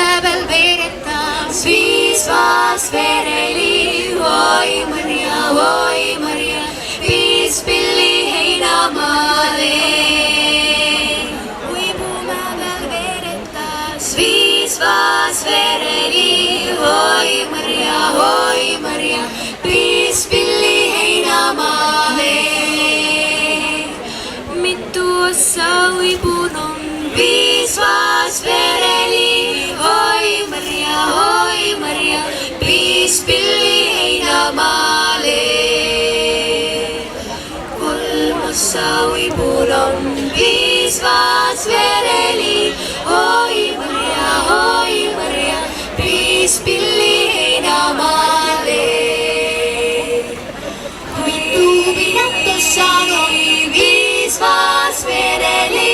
mäe peal veeretas, viis vaast vereli. Oi Maria, viis pilli heinamaale. Uibu mäe peal veeretas, viis vaast vereli. Oi Maria, viis pilli heinamaale. Mitu ossa uibun on, viis vaast vereli. Oi Maria, viis pilli heinamaale. Kolm ossa uibun on, viis vaast vereli. Oi Maria, viis pilli heinamaale. Mitu pinat ossa on, viis vaast vereli.